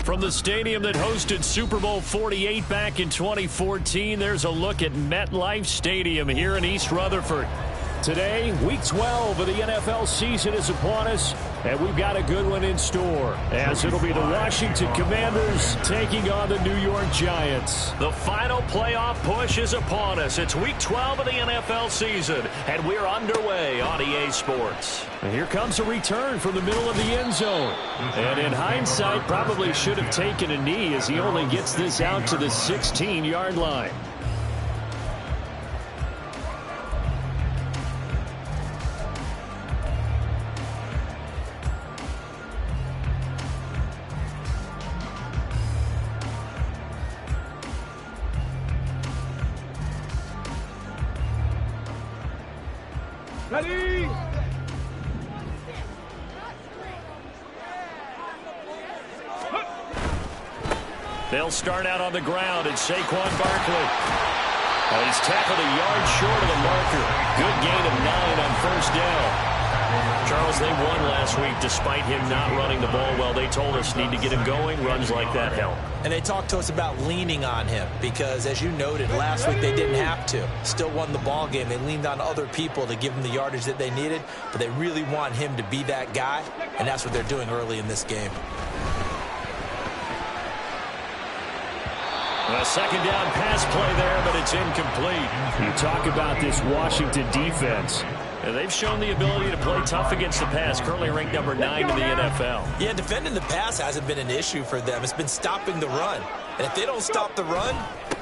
From the stadium that hosted Super Bowl 48 back in 2014, there's a look at MetLife Stadium here in East Rutherford. Today, Week 12 of the NFL season is upon us, and we've got a good one in store, as it'll be the Washington Commanders taking on the New York Giants. The final playoff push is upon us. It's Week 12 of the NFL season, and we're underway on EA Sports. And here comes a return from the middle of the end zone. And in hindsight, probably should have taken a knee as he only gets this out to the 16-yard line. Ready? They'll start out on the ground, and Saquon Barkley. He's tackled a yard short of the marker. Good gain of 9 on first down. Charles, they won last week despite him not running the ball well. They told us need to get him going. Runs like that help. And they talked to us about leaning on him because, as you noted, last week they didn't have to. Still won the ball game. They leaned on other people to give them the yardage that they needed, but they really want him to be that guy, and that's what they're doing early in this game. A second down pass play there, but it's incomplete. You talk about this Washington defense. They've shown the ability to play tough against the pass, currently ranked number 9 in the NFL. Yeah, defending the pass hasn't been an issue for them. It's been stopping the run. And if they don't stop the run,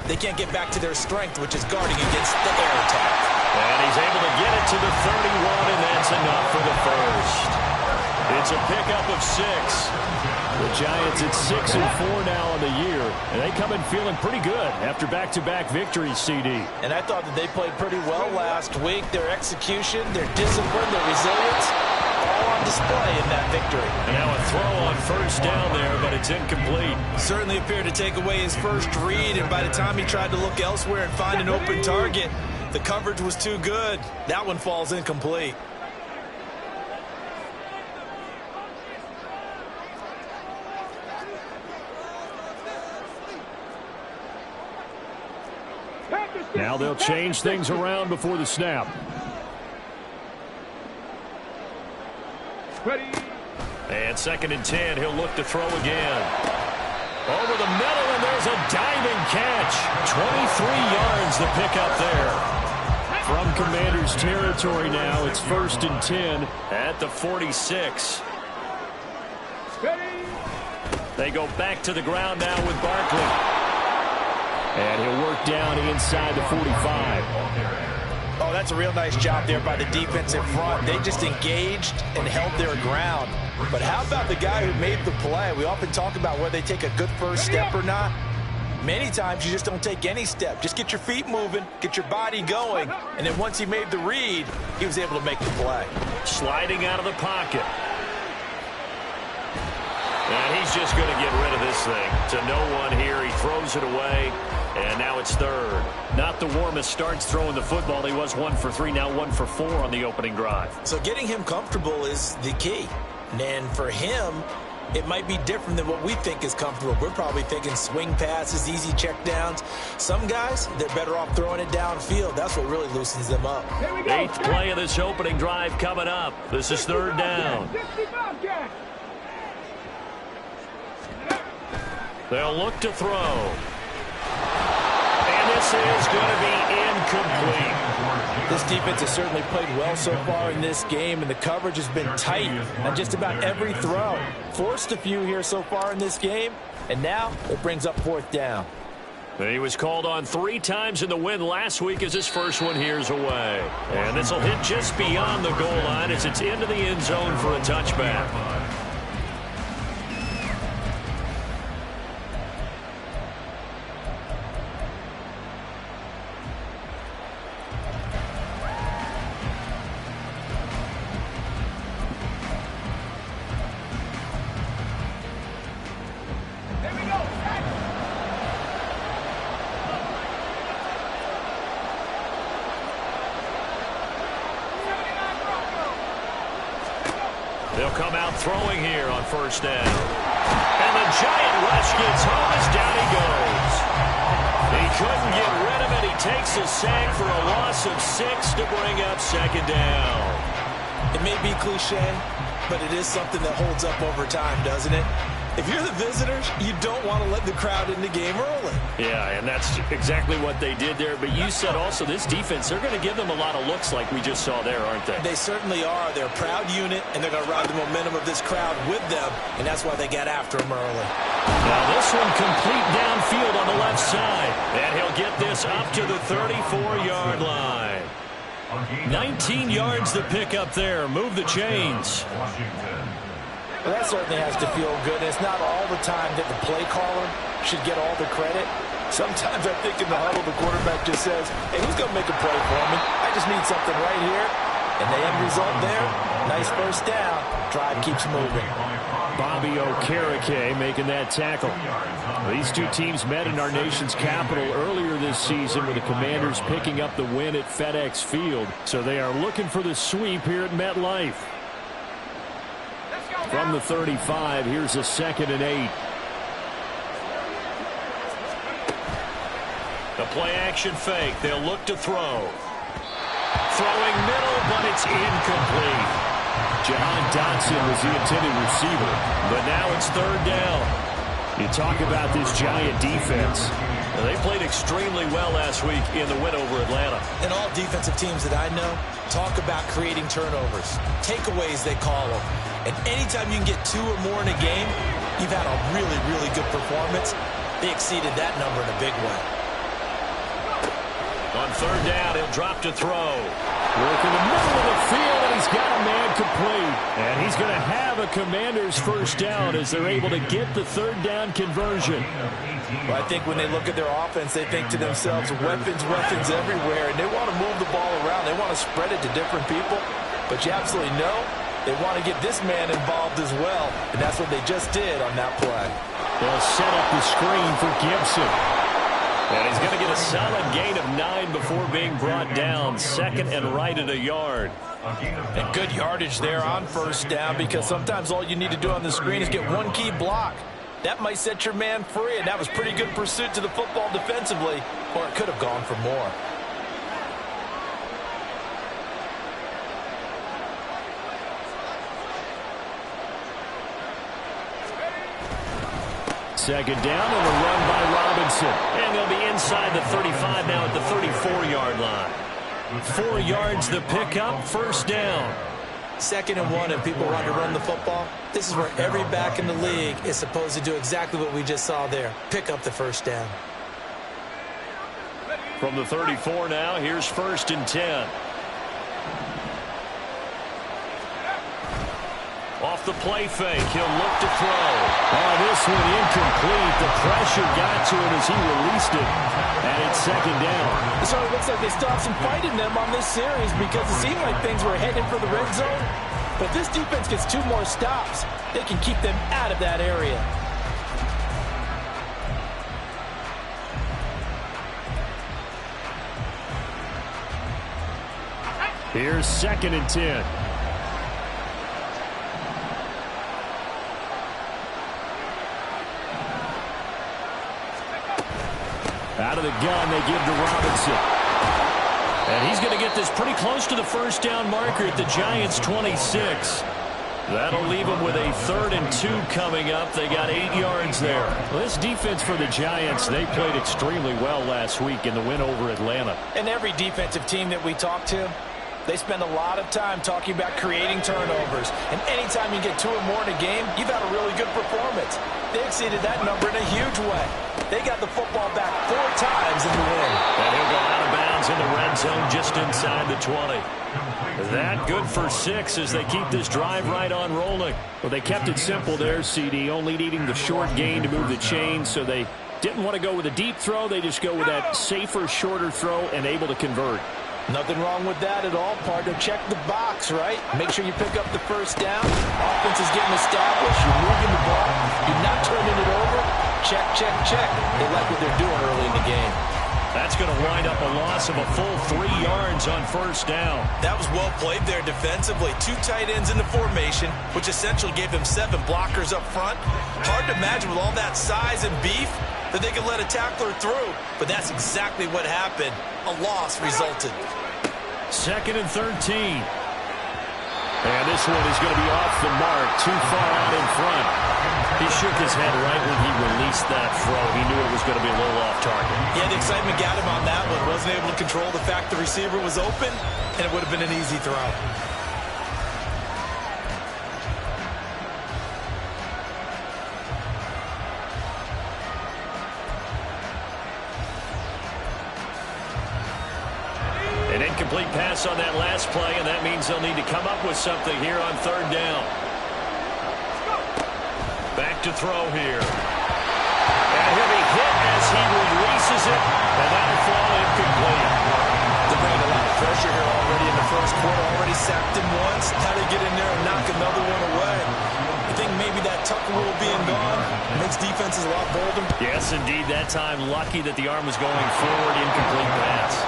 they can't get back to their strength, which is guarding against the air attack. And he's able to get it to the 31, and that's enough for the first. It's a pickup of 6. The Giants at 6-4 now on the year, and they come in feeling pretty good after back-to-back victories, CD. And I thought that they played pretty well last week. Their execution, their discipline, their resilience, all on display in that victory. And now a throw on first down there, but it's incomplete. Certainly appeared to take away his first read, and by the time he tried to look elsewhere and find an open target, the coverage was too good. That one falls incomplete. Now they'll change things around before the snap. Ready? And 2nd and 10, he'll look to throw again. Over the middle, and there's a diving catch. 23 yards the pickup there. From Commanders territory now, it's 1st and 10 at the 46. Ready? They go back to the ground now with Barkley. And he'll work down inside the 45. Oh, that's a real nice job there by the defensive front. They just engaged and held their ground. But how about the guy who made the play? We often talk about whether they take a good first step or not. Many times you just don't take any step. Just get your feet moving, get your body going, and then once he made the read, he was able to make the play. Sliding out of the pocket. And he's just going to get rid of this thing. To no one here. He throws it away. And now it's 3rd. Not the warmest starts throwing the football. He was 1 for 3, now 1 for 4 on the opening drive. So getting him comfortable is the key. And for him, it might be different than what we think is comfortable. We're probably thinking swing passes, easy checkdowns. Some guys, they're better off throwing it downfield. That's what really loosens them up. 8th play of this opening drive coming up. This is 3rd down. They'll look to throw. And this is going to be incomplete. This defense has certainly played well so far in this game, and the coverage has been tight on just about every throw. Forced a few here so far in this game, and now it brings up 4th down. He was called on 3 times in the win last week as his first one here's away. And this will hit just beyond the goal line as it's into the end zone for a touchback. They'll come out throwing here on first down. And the giant rush gets home as down he goes. He couldn't get rid of it. He takes a sack for a loss of 6 to bring up second down. It may be cliche, but it is something that holds up over time, doesn't it? If you're the visitors, you don't want to let the crowd in the game early. Yeah, and that's exactly what they did there. But you said also this defense, they're going to give them a lot of looks like we just saw there, aren't they? They certainly are. They're a proud unit, and they're going to ride the momentum of this crowd with them, and that's why they got after them early. Now this one complete downfield on the left side. And he'll get this up to the 34-yard line. 19 yards to pick up there. Move the chains. Well, that certainly has to feel good. It's not all the time that the play caller should get all the credit. Sometimes I think in the huddle, the quarterback just says, hey, who's going to make a play for me? I just need something right here. And the end result there, nice first down. Drive keeps moving. Bobby Okereke making that tackle. These two teams met in our nation's capital earlier this season with the Commanders picking up the win at FedEx Field. So they are looking for the sweep here at MetLife. From the 35, here's a 2nd and 8. The play-action fake. They'll look to throw. Throwing middle, but it's incomplete. Jahan Dotson was the intended receiver, but now it's 3rd down. You talk about this Giant defense. They played extremely well last week in the win over Atlanta. And all defensive teams that I know talk about creating turnovers. Takeaways, they call them. And anytime you can get 2 or more in a game, you've had a really, really good performance. They exceeded that number in a big way. On 3rd down, he'll drop to throw. Work in the middle of the field, and he's got a man complete. And he's going to have a Commander's first down as they're able to get the 3rd down conversion. Well, I think when they look at their offense, they think to themselves, weapons, weapons everywhere, and they want to move the ball around. They want to spread it to different people. But you absolutely know they want to get this man involved as well, and that's what they just did on that play. They'll set up the screen for Gibson. And he's going to get a solid gain of 9 before being brought down. 2nd and right at a yard. And good yardage there on first down, because sometimes all you need to do on the screen is get one key block. That might set your man free, and that was pretty good pursuit to the football defensively, or it could have gone for more. Second down and a run by Robinson. And they'll be inside the 35 now at the 34-yard line. 4 yards the pickup, first down. 2nd and 1, and people want to run the football. This is where every back in the league is supposed to do exactly what we just saw there. Pick up the first down. From the 34 now, here's 1st and 10. Off the play fake, he'll look to throw. Oh, this one incomplete. The pressure got to him as he released it. And it's 2nd down. So it looks like they still have some fight in them on this series, because it seemed like things were headed for the red zone. But this defense gets 2 more stops. They can keep them out of that area. Here's 2nd and 10. Out of the gun, they give to Robinson. And he's going to get this pretty close to the first down marker at the Giants' 26. That'll leave them with a 3rd and 2 coming up. They got 8 yards there. Well, this defense for the Giants, they played extremely well last week in the win over Atlanta. And every defensive team that we talk to, they spend a lot of time talking about creating turnovers. And anytime you get 2 or more in a game, you've had a really good performance. They exceeded that number in a huge way. They got the football back 4 times in the win. And he'll go out of bounds in the red zone just inside the 20. That good for 6 as they keep this drive right on rolling. Well, they kept it simple there, CD, only needing the short gain to move the chains, so they didn't want to go with a deep throw. They just go with that safer, shorter throw and able to convert. Nothing wrong with that at all, partner. Check the box, right? Make sure you pick up the first down. Offense is getting established. You're moving the ball. You're not turning it over. Check, check, check. They like what they're doing early in the game. That's going to wind up a loss of a full 3 yards on first down. That was well played there defensively. 2 tight ends in the formation, which essentially gave them 7 blockers up front. Hard to imagine with all that size and beef that they could let a tackler through, but that's exactly what happened. A loss resulted. 2nd and 13. And this one is going to be off the mark, too far out in front. He shook his head right when he released that throw. He knew it was going to be a little off target. Yeah, the excitement got him on that one. Wasn't able to control the fact the receiver was open, and it would have been an easy throw. An incomplete pass on that last play, and that means they'll need to come up with something here on 3rd down. Back to throw here. And he'll be hit as he releases it, and that'll fall incomplete. They're bringing a lot of pressure here already in the first quarter. Already sacked him once. How to get in there and knock another one away. I think maybe that tucker rule being gone makes defenses a lot bolder. Yes, indeed. That time, lucky that the arm was going forward. Incomplete pass.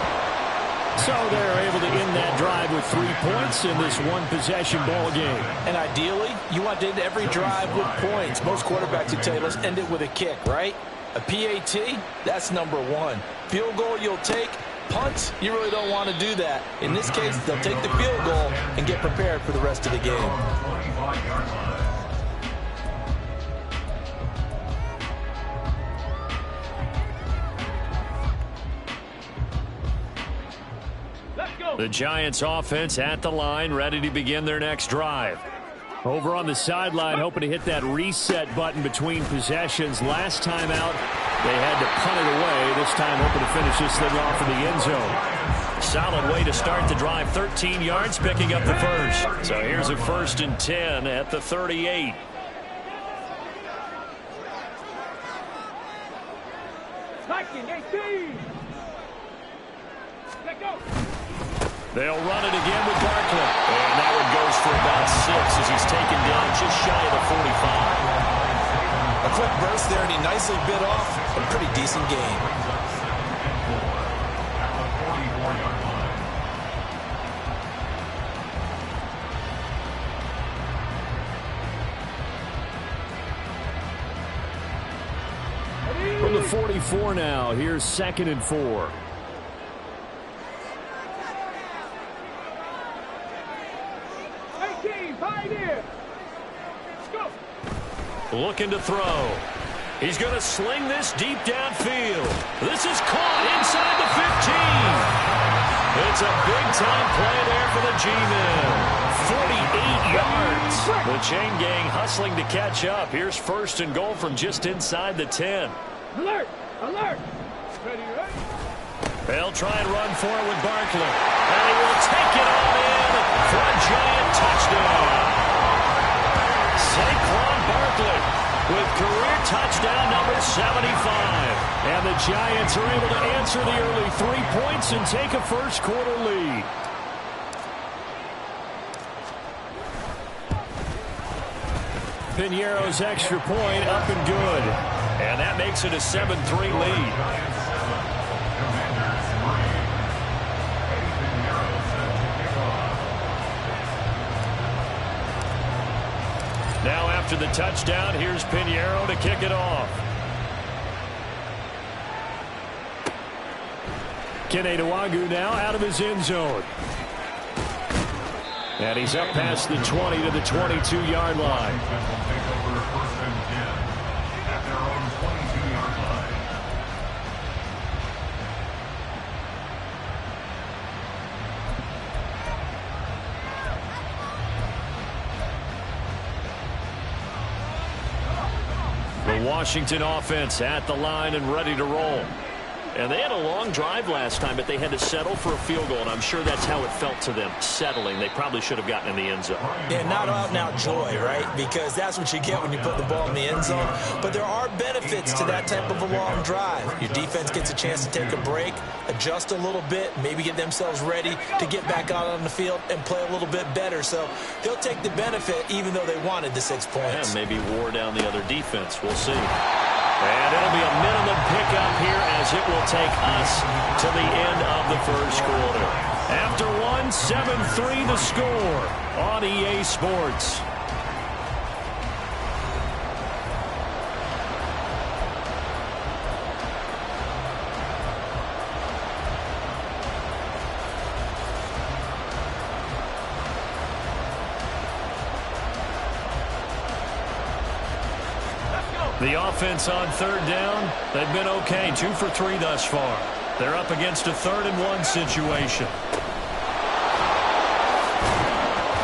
So they're able to end that drive with 3 points in this one-possession ball game. And ideally, you want to end every drive with points. Most quarterbacks who tell us end it with a kick, right? A PAT, that's number 1. Field goal you'll take. Punts, you really don't want to do that. In this case, they'll take the field goal and get prepared for the rest of the game. The Giants offense at the line, ready to begin their next drive. Over on the sideline, hoping to hit that reset button between possessions. Last time out, they had to punt it away. This time, hoping to finish this thing off in the end zone. Solid way to start the drive. 13 yards, picking up the first. So here's a 1st and 10 at the 38. Attacking 18. Let go. They'll run it again with Barkley. And that one goes for about 6 as he's taken down just shy of the 45. A quick burst there, and he nicely bit off a pretty decent game. From the 44 now, here's 2nd and 4. Looking to throw. He's going to sling this deep downfield. This is caught inside the 15. It's a big-time play there for the G-Men. 48 yards. The chain gang hustling to catch up. Here's 1st and goal from just inside the 10. Alert! Alert! Ready, ready? They'll try and run for it with Barkley. And he will take it on in for a Giant touchdown. Saquon Barkley with career touchdown number 75. And the Giants are able to answer the early 3 points and take a first quarter lead. Piñeiro's extra point up and good. And that makes it a 7-3 lead. Now after the touchdown, here's Piñeiro to kick it off. Kene Nwangwu now out of his end zone. And he's up past the 20 to the 22-yard line. The Washington offense at the line and ready to roll. And they had a long drive last time, but they had to settle for a field goal, and I'm sure that's how it felt to them, settling. They probably should have gotten in the end zone. Yeah, not out-and-out joy, right? Because that's what you get when you put the ball in the end zone. But there are benefits to that type of a long drive. Your defense gets a chance to take a break, adjust a little bit, maybe get themselves ready to get back out on the field and play a little bit better. So they'll take the benefit even though they wanted the 6 points. And maybe wore down the other defense. We'll see. And it'll be a minimum pickup here as it will take us to the end of the first quarter. After 7-3 the score on EA Sports. The offense on third down, they've been okay. 2 for 3 thus far. They're up against a 3rd-and-1 situation.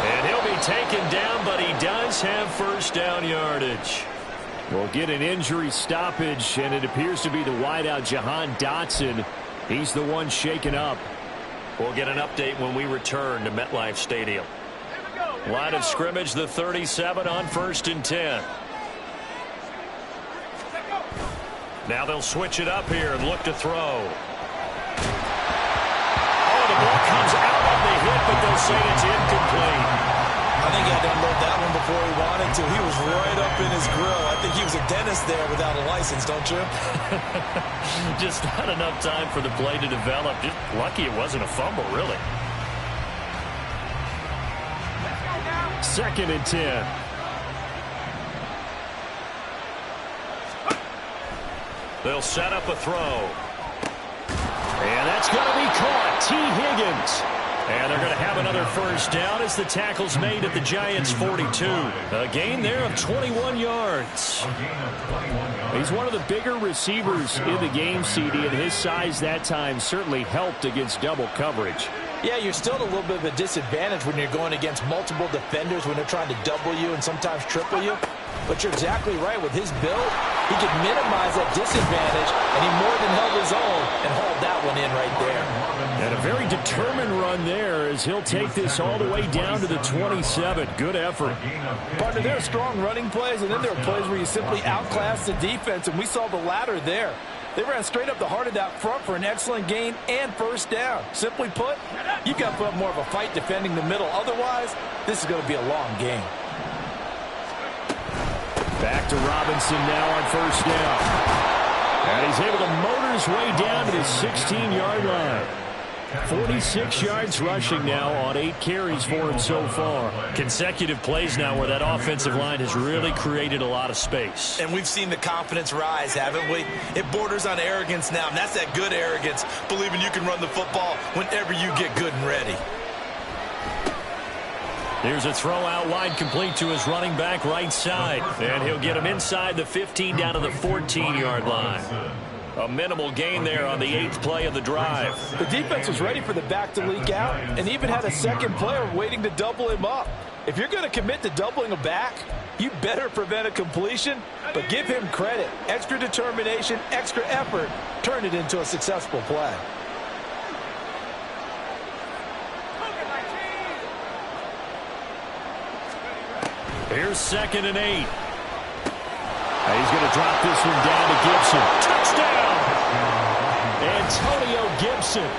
And he'll be taken down, but he does have first down yardage. We'll get an injury stoppage, and it appears to be the wideout, Jahan Dotson. He's the one shaken up. We'll get an update when we return to MetLife Stadium. Line of scrimmage, the 37 on 1st and 10. Now they'll switch it up here and look to throw. Oh, the ball comes out of the hit, but they'll say it's incomplete. I think he had to unload that one before he wanted to. He was right up in his grill. I think he was a dentist there without a license, don't you? Just not enough time for the play to develop. Just lucky it wasn't a fumble, really. 2nd and 10. They'll set up a throw. And that's going to be caught. T. Higgins. And they're going to have another first down as the tackle's made at the Giants' 42. A gain there of 21 yards. He's one of the bigger receivers in the game, CD, and his size that time certainly helped against double coverage. Yeah, you're still at a little bit of a disadvantage when you're going against multiple defenders when they're trying to double you and sometimes triple you. But you're exactly right. With his build, he could minimize that disadvantage, and he more than held his own and hauled that one in right there. And a very determined run there as he'll take this all the way down to the 27. Good effort. Partner, there are strong running plays, and then there are plays where you simply outclass the defense, and we saw the latter there. They ran straight up the heart of that front for an excellent gain and first down. Simply put, you've got to put up more of a fight defending the middle. Otherwise, this is going to be a long game. Back to Robinson now on first down. And he's able to motor his way down to the 16-yard line. 46 yards rushing now on 8 carries for him so far. Consecutive plays now where that offensive line has really created a lot of space. And we've seen the confidence rise, haven't we? It borders on arrogance now, and that's that good arrogance, believing you can run the football whenever you get good and ready. Here's a throw out wide, complete to his running back right side. And he'll get him inside the 15 down to the 14-yard line. A minimal gain there on the 8th play of the drive. The defense was ready for the back to leak out and even had a second player waiting to double him up. If you're going to commit to doubling a back, you better prevent a completion, but give him credit. Extra determination, extra effort, turn it into a successful play. Here's 2nd and 8. He's going to drop this one down to Gibson. Touchdown! Antonio Gibson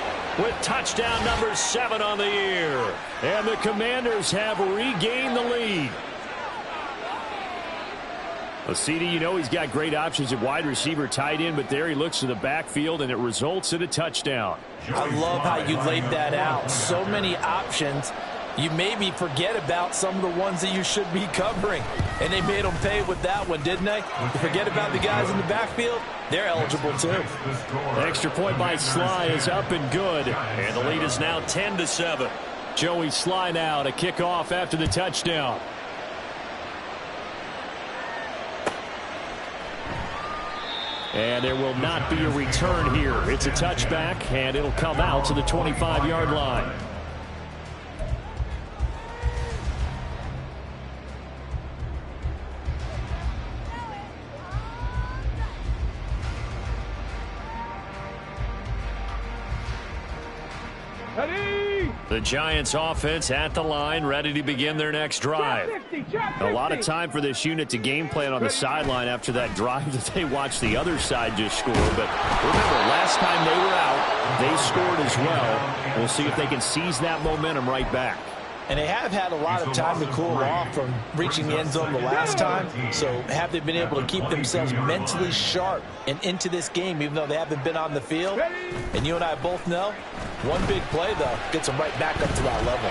with touchdown number 7 on the year. And the Commanders have regained the lead. Well, CD, you know he's got great options at wide receiver, tight end, but there he looks to the backfield, and it results in a touchdown. I love how you laid that out. So many options. You maybe forget about some of the ones that you should be covering. And they made them pay with that one, didn't they? You forget about the guys in the backfield, they're eligible too. Extra point by Sly is up and good. And the lead is now 10-7. Joey Sly now to kick off after the touchdown. And there will not be a return here. It's a touchback, and it'll come out to the 25-yard line. The Giants offense at the line, ready to begin their next drive. A lot of time for this unit to game plan on the sideline after that drive that they watched the other side just score. But remember, last time they were out, they scored as well. We'll see if they can seize that momentum right back. And they have had a lot of time to cool off from reaching the end zone the last time. So have they been able to keep themselves mentally sharp and into this game, even though they haven't been on the field? And you and I both know, one big play, though, gets them right back up to that level.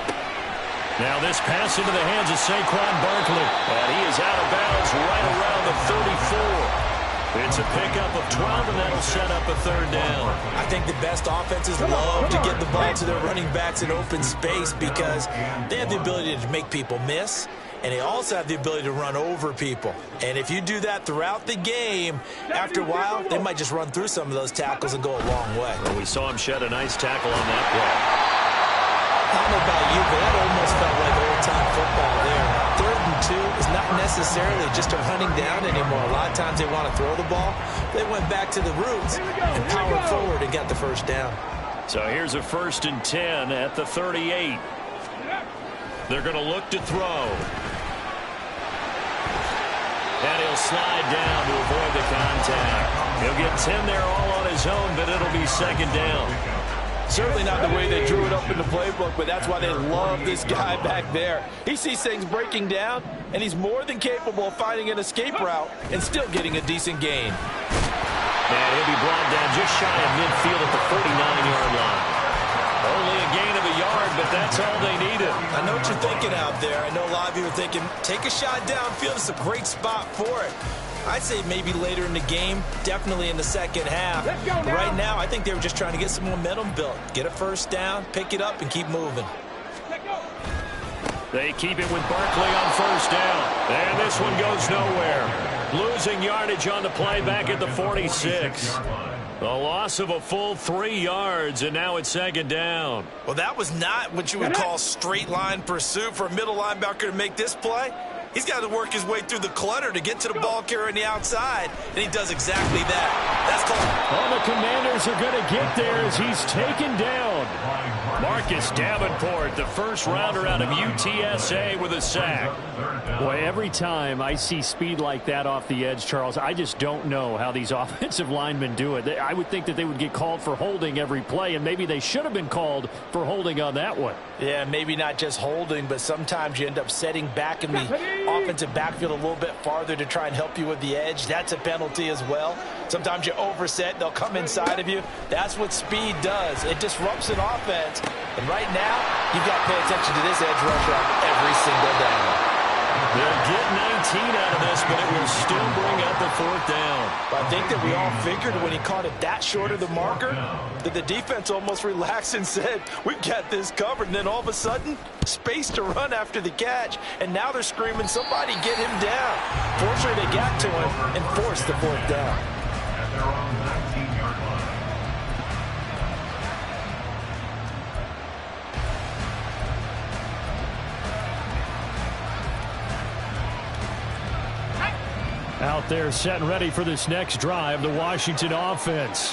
Now this pass into the hands of Saquon Barkley. And he is out of bounds right around the 34. It's a pickup of 12, and that'll set up a third down. I think the best offenses love to get the ball to their running backs in open space because they have the ability to make people miss, and they also have the ability to run over people. And if you do that throughout the game, after a while, they might just run through some of those tackles and go a long way. Well, we saw him shed a nice tackle on that play. I don't know about you, but that almost felt like old-time football there. 3rd and 2 is not necessarily just a running down anymore. A lot of times they want to throw the ball. They went back to the roots and powered forward and got the first down. So here's a 1st and 10 at the 38. They're going to look to throw. And he'll slide down to avoid the contact. He'll get 10 there all on his own, but it'll be 2nd down. Certainly not the way they drew it up in the playbook, but that's why they love this guy back there. He sees things breaking down, and he's more than capable of finding an escape route and still getting a decent gain. And he'll be brought down just shy of midfield at the 49-yard line. Only a gain of a yard, but that's all they needed. I know what you're thinking out there. I know a lot of you are thinking, take a shot downfield. It's a great spot for it. I'd say maybe later in the game, definitely in the second half. Right now, I think they were just trying to get some momentum built. Get a first down, pick it up, and keep moving. They keep it with Barkley on 1st down. And this one goes nowhere. Losing yardage on the play back at the 46. A loss of a full 3 yards, and now it's 2nd down. Well, that was not what you would call straight line pursuit for a middle linebacker to make this play. He's got to work his way through the clutter to get to the ball carrier on the outside, and he does exactly that. That's called. Well, the Commanders are going to get there as he's taken down. Marcus Davenport, the first rounder out of UTSA, with a sack. Boy, every time I see speed like that off the edge, Charles, I just don't know how these offensive linemen do it. I would think that they would get called for holding every play, and maybe they should have been called for holding on that one. Yeah, maybe not just holding, but sometimes you end up setting back in the offensive backfield a little bit farther to try and help you with the edge. That's a penalty as well. Sometimes you overset, they'll come inside of you. That's what speed does. It disrupts an offense. And right now, you've got to pay attention to this edge rusher every single down. They'll get 19 out of this, but it will still bring up a 4th down. I think that we all figured when he caught it that short of the marker that the defense almost relaxed and said, we've got this covered. And then all of a sudden, space to run after the catch. And now they're screaming, somebody get him down. Fortunately, they got to him and forced the 4th down. Out there set and ready for this next drive, the Washington offense.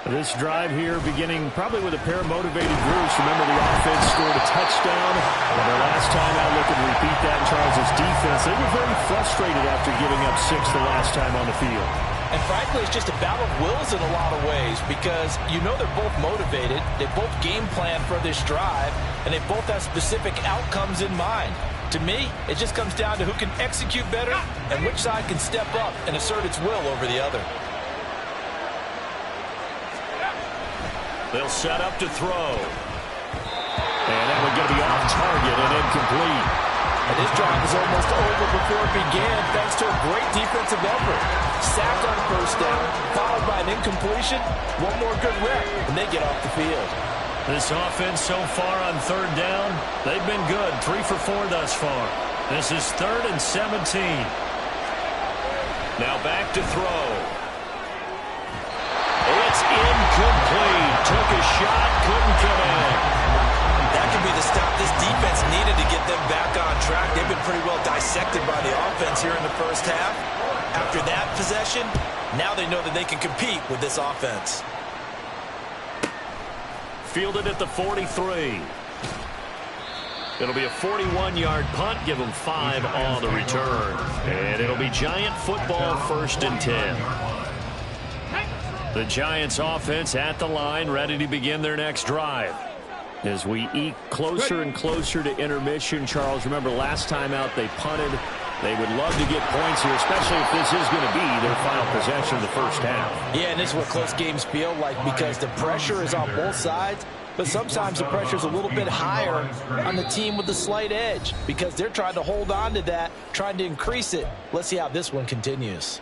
This drive here beginning probably with a pair of motivated Bruce. Remember, the offense scored a touchdown. And their last time out, looking to repeat that in Charles' defense. They were very frustrated after giving up 6 the last time on the field. And frankly, it's just a battle of wills in a lot of ways because you know they're both motivated. They both game plan for this drive, and they both have specific outcomes in mind. To me, it just comes down to who can execute better and which side can step up and assert its will over the other. They'll set up to throw. And that one going to be off target and incomplete. And this drive is almost over before it began thanks to a great defensive effort. Sack on 1st down, followed by an incompletion. One more good rep, and they get off the field. This offense so far on 3rd down, they've been good. 3 for 4 thus far. This is 3rd and 17. Now back to throw. It's incomplete. Took a shot, couldn't connect. That could be the stop this defense needed to get them back on track. They've been pretty well dissected by the offense here in the first half. After that possession, now they know that they can compete with this offense. Fielded at the 43. It'll be a 41-yard punt. Give them 5 on the return. And it'll be Giant football, 1st and 10. The Giants offense at the line, ready to begin their next drive. As we eke closer and closer to intermission, Charles, remember last time out they punted. They would love to get points here, especially if this is going to be their final possession of the first half. Yeah, and this is what close games feel like because the pressure is on both sides, but sometimes the pressure is a little bit higher on the team with the slight edge because they're trying to hold on to that, trying to increase it. Let's see how this one continues.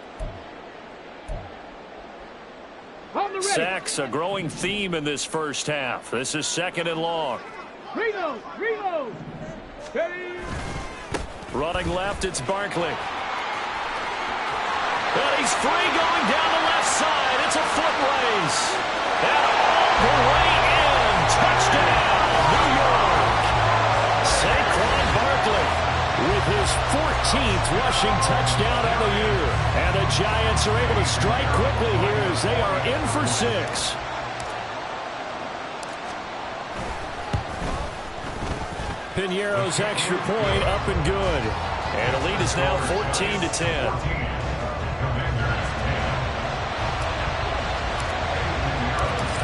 Sacks, a growing theme in this first half. This is 2nd and long. Reload. Steady. Running left, it's Barkley. And he's free going down the left side. It's a foot race. And all the way in. Touchdown, New York. Saquon Barkley with his 14th rushing touchdown of the year. And the Giants are able to strike quickly here as they are in for 6. Piñeiro's extra point up and good. And the lead is now 14-10.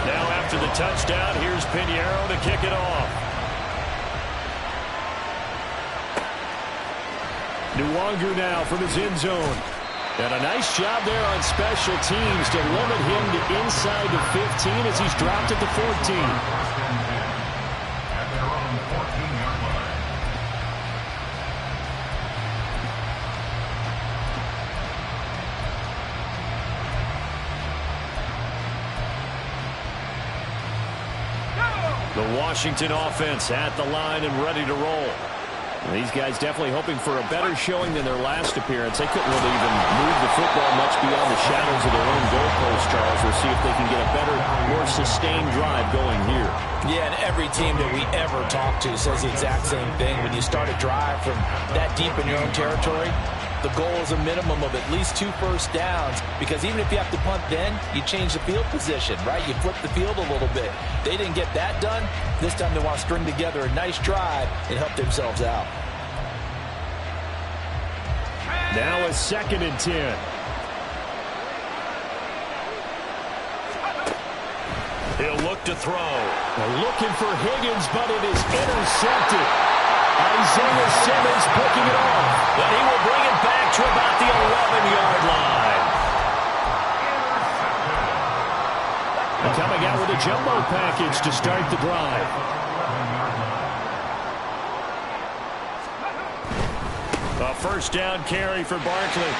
Now after the touchdown, here's Piñeiro to kick it off. Nwangu now from his end zone. And a nice job there on special teams to limit him to inside the 15 as he's dropped at the 14. The Washington offense at the line and ready to roll. These guys definitely hoping for a better showing than their last appearance. They couldn't really even move the football much beyond the shadows of their own goalpost, Charles. We'll see if they can get a better, more sustained drive going here. Yeah, and every team that we ever talk to says the exact same thing. When you start a drive from that deep in your own territory, the goal is a minimum of at least 2 first downs because even if you have to punt then, you change the field position, right? You flip the field a little bit. They didn't get that done. This time they want to string together a nice drive and help themselves out. Now a 2nd and 10. He'll look to throw. They're looking for Higgins, but it is intercepted. Isaiah Simmons picking it off. And he will bring it back to about the 11-yard line. And coming out with a jumbo package to start the drive. A first down carry for Barkley.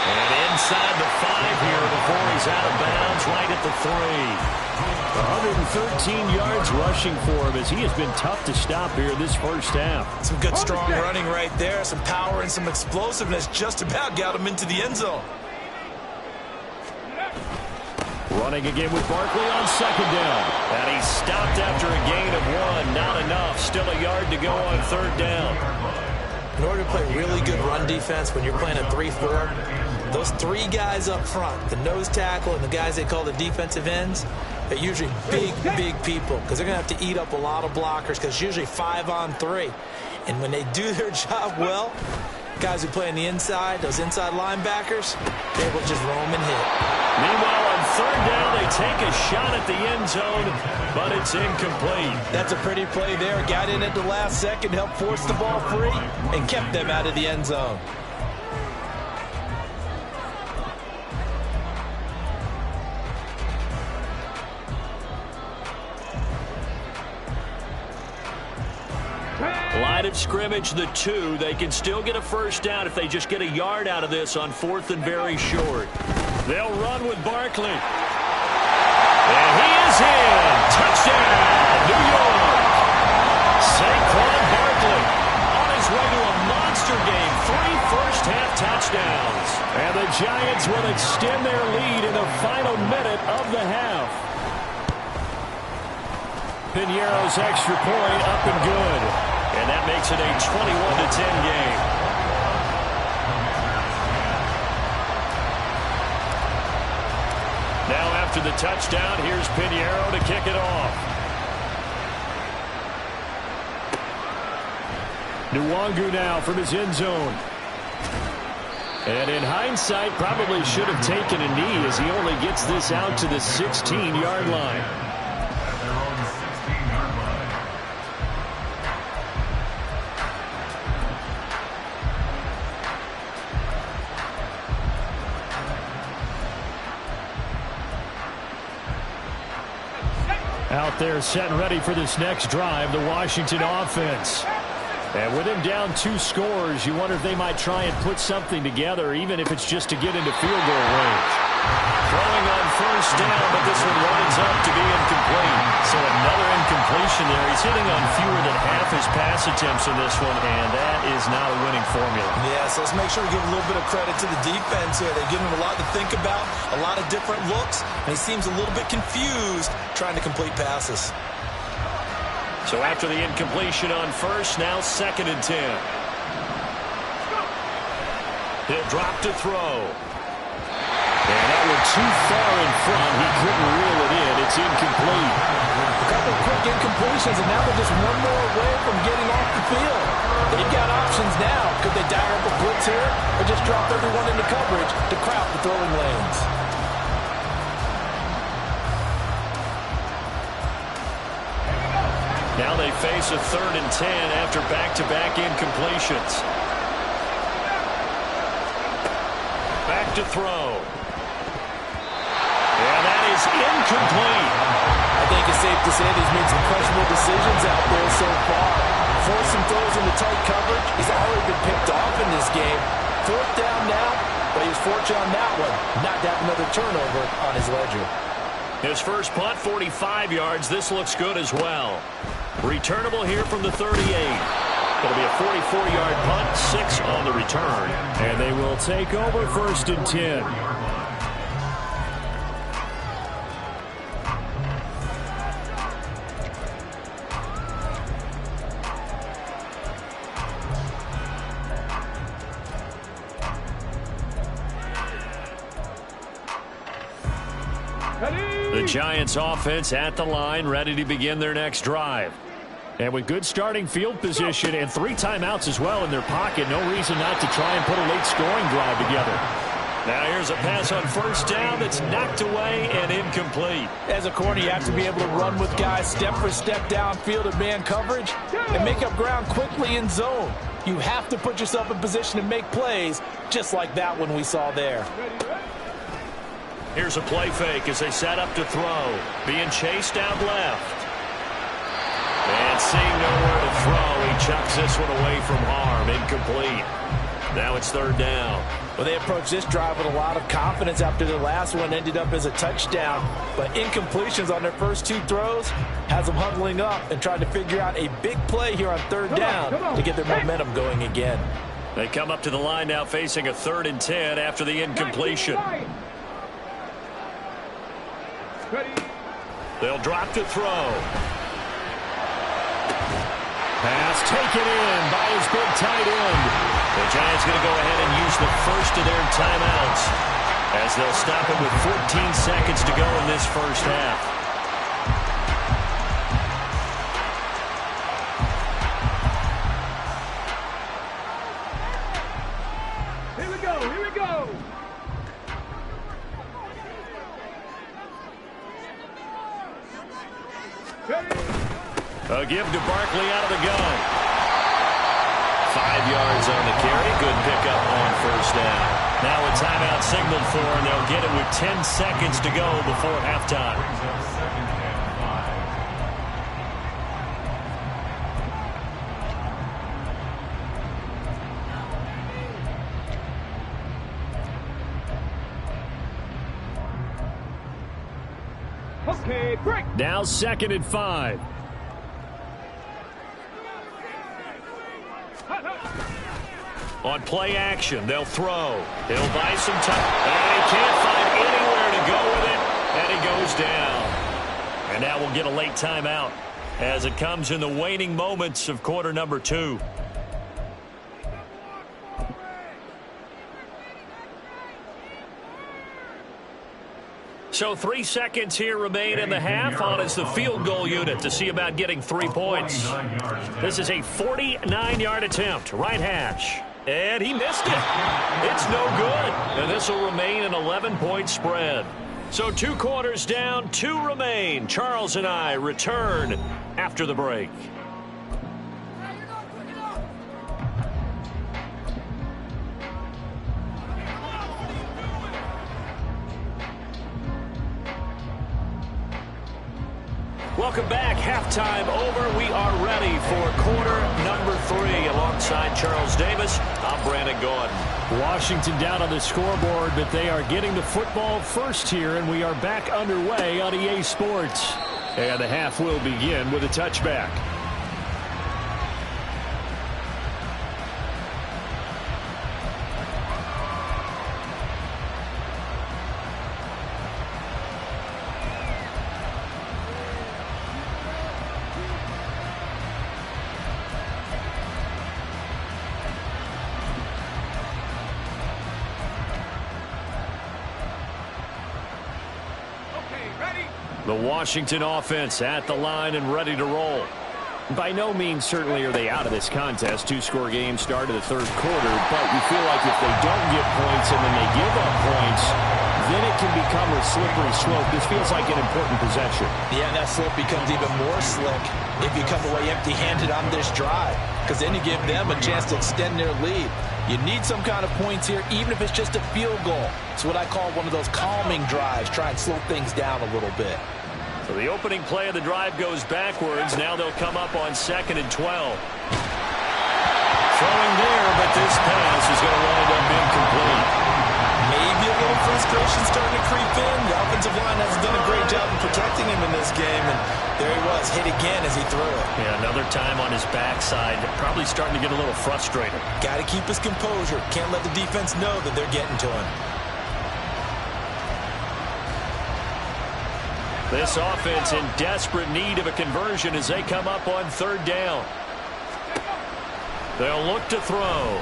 And inside the 5 here before he's out of bounds right at the 3. 113 yards rushing for him as he has been tough to stop here this first half. Some good strong running right there. Some power and some explosiveness just about got him into the end zone. Running again with Barkley on 2nd down. And he's stopped after a gain of 1. Not enough. Still a yard to go on 3rd down. In order to play really good run defense when you're playing a 3-4, those 3 guys up front, the nose tackle and the guys they call the defensive ends, they're usually big people because they're going to have to eat up a lot of blockers because it's usually 5 on 3. And when they do their job well, guys who play on the inside, those inside linebackers, they will just roam and hit. Meanwhile, on 3rd down, they take a shot at the end zone, but it's incomplete. That's a pretty play there. Got in at the last second, helped force the ball free, and kept them out of the end zone. Line of scrimmage, the 2. They can still get a first down if they just get a yard out of this on 4th and very short. They'll run with Barkley. And he is in. Touchdown, New York. Saquon Barkley on his way to a monster game. 3 first-half touchdowns. And the Giants will extend their lead in the final minute of the half. Piñeiro's extra point up and good. And that makes it a 21-10 game. Now after the touchdown, here's Piñeiro to kick it off. Nwangu now from his end zone. And in hindsight, probably should have taken a knee as he only gets this out to the 16-yard line. Out there set and ready for this next drive, the Washington offense. And with him down 2 scores, you wonder if they might try and put something together, even if it's just to get into field goal range. Throwing on first down, but this one winds up to be incomplete. So another incompletion there. He's hitting on fewer than half his pass attempts in this one, and that is not a winning formula. Yeah, so let's make sure we give a little bit of credit to the defense here. They're giving him a lot to think about, a lot of different looks, and he seems a little bit confused trying to complete passes. So after the incompletion on first, now 2nd and 10. He'll drop to throw. And that one too far in front. He couldn't reel it in. It's incomplete. A couple of quick incompletions, and now they're just one more away from getting off the field. They've got options now. Could they dial up a blitz here or just drop everyone into coverage to crowd the throwing lanes? Now they face a 3rd and 10 after back-to-back incompletions. Back to throw. And that is incomplete. I think it's safe to say he's made some questionable decisions out there so far. Forced some throws into tight coverage. He's already been picked off in this game. 4th down now, but he's fortunate on that one. Not to have another turnover on his ledger. His first punt, 45 yards. This looks good as well. Returnable here from the 38. It'll be a 44-yard punt, 6 on the return. And they will take over 1st and 10. The Giants offense at the line, ready to begin their next drive. And with good starting field position and 3 timeouts as well in their pocket, no reason not to try and put a late scoring drive together. Now here's a pass on first down that's knocked away and incomplete. As a corner, you have to be able to run with guys step for step downfield in man coverage and make up ground quickly in zone. You have to put yourself in position to make plays, just like that one we saw there. Here's a play fake as they set up to throw. Being chased out left. And seeing nowhere to throw, he chucks this one away from harm. Incomplete. Now it's 3rd down. Well, they approached this drive with a lot of confidence after their last one ended up as a touchdown. But incompletions on their first 2 throws has them huddling up and trying to figure out a big play here on 3rd down to get their momentum going again. They come up to the line now facing a 3rd and 10 after the incompletion. They'll drop to throw. Pass taken in by his big tight end. The Giants going to go ahead and use the first of their timeouts as they'll stop it with 14 seconds to go in this first half. Here we go, here we go. A give to Barkley out of the gun. 5 yards on the carry. Good pickup on first down. Now a timeout signaled for, and they'll get it with 10 seconds to go before halftime. Okay, break. Now 2nd and 5. On play action, they'll throw. He'll buy some time. And he can't find anywhere to go with it. And he goes down. And now we'll get a late timeout as it comes in the waning moments of quarter number 2. So 3 seconds here remain in the half. On is the field goal unit to see about getting 3 points. This is a 49-yard attempt. Right hash. And he missed it. It's no good. And this will remain an 11-point spread. So 2 quarters down, 2 remain. Charles and I return after the break. Welcome back. Halftime over. We are ready for quarter number 3. Alongside Charles Davis, I'm Brandon Gaudin. Washington down on the scoreboard, but they are getting the football first here, and we are back underway on EA Sports. And the half will begin with a touchback. The Washington offense at the line and ready to roll. By no means certainly are they out of this contest. 2-score game start of the third quarter, but you feel like if they don't get points and then they give up points, then it can become a slippery slope. This feels like an important possession. Yeah, that slope becomes even more slick if you come away empty-handed on this drive, because then you give them a chance to extend their lead. You need some kind of points here, even if it's just a field goal. It's what I call one of those calming drives. Try and slow things down a little bit. So the opening play of the drive goes backwards. Now they'll come up on 2nd and 12. Throwing there, but this pass is going to wind up incomplete. Maybe a little frustration starting to creep in. The offensive line hasn't done a great job of protecting him in this game, and there he was, hit again as he threw it. Yeah, another time on his backside, probably starting to get a little frustrated. Got to keep his composure. Can't let the defense know that they're getting to him. This offense in desperate need of a conversion as they come up on 3rd down. They'll look to throw.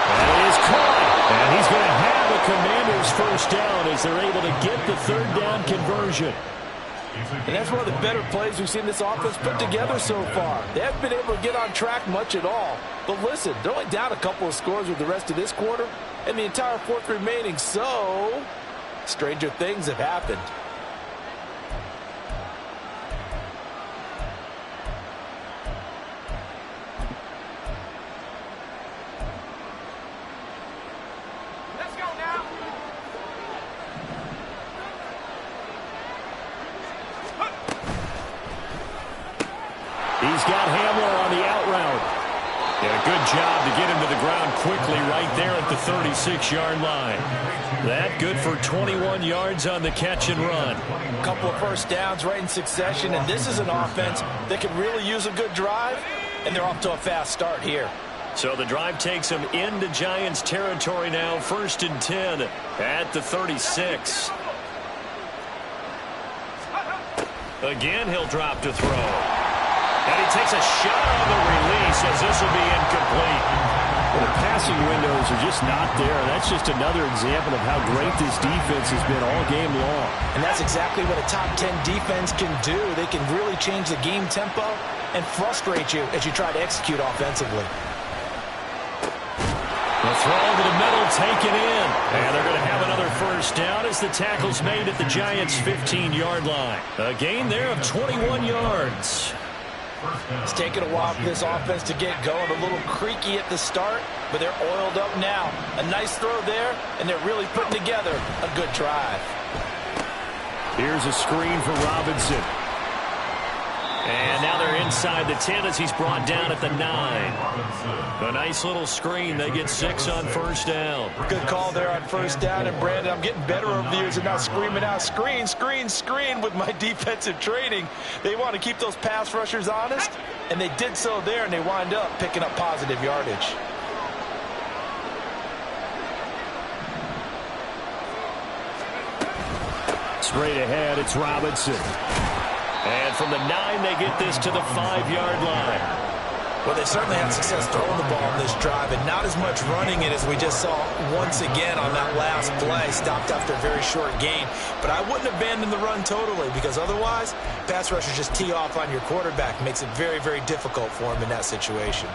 And it is caught. And he's going to have a Commanders first down as they're able to get the 3rd down conversion. And that's one of the better plays we've seen this offense put together so far. They haven't been able to get on track much at all. But listen, they're only down a couple of scores with the rest of this quarter and the entire 4th remaining. So, stranger things have happened. He's got Hamler on the out route. Yeah, good job to get him to the ground quickly right there at the 36-yard line. That good for 21 yards on the catch and run. A couple of first downs right in succession, and this is an offense that can really use a good drive, and they're off to a fast start here. So the drive takes them into Giants territory now, 1st and 10 at the 36. Again, he'll drop to throw. And he takes a shot on the release as this will be incomplete. Well, the passing windows are just not there. That's just another example of how great this defense has been all game long. And that's exactly what a top 10 defense can do. They can really change the game tempo and frustrate you as you try to execute offensively. The throw to the middle, taken in. And they're going to have another first down as the tackle's made at the Giants' 15-yard line. A gain there of 21 yards. It's taken a while for this offense to get going. A little creaky at the start, but they're oiled up now. A nice throw there, and they're really putting together a good drive. Here's a screen for Robinson. And now they're inside the 10 as he's brought down at the 9. A nice little screen. They get 6 on first down. Good call there on first down. And, Brandon, I'm getting better over the years and not screaming out, screen, screen, screen with my defensive training. They want to keep those pass rushers honest, and they did so there, and they wind up picking up positive yardage. Straight ahead, it's Robinson. And from the 9, they get this to the 5-yard line. Well, they certainly had success throwing the ball on this drive, and not as much running it as we just saw once again on that last play. Stopped after a very short gain. But I wouldn't abandon the run totally, because otherwise, pass rushers just tee off on your quarterback. Makes it very, very difficult for him in that situation.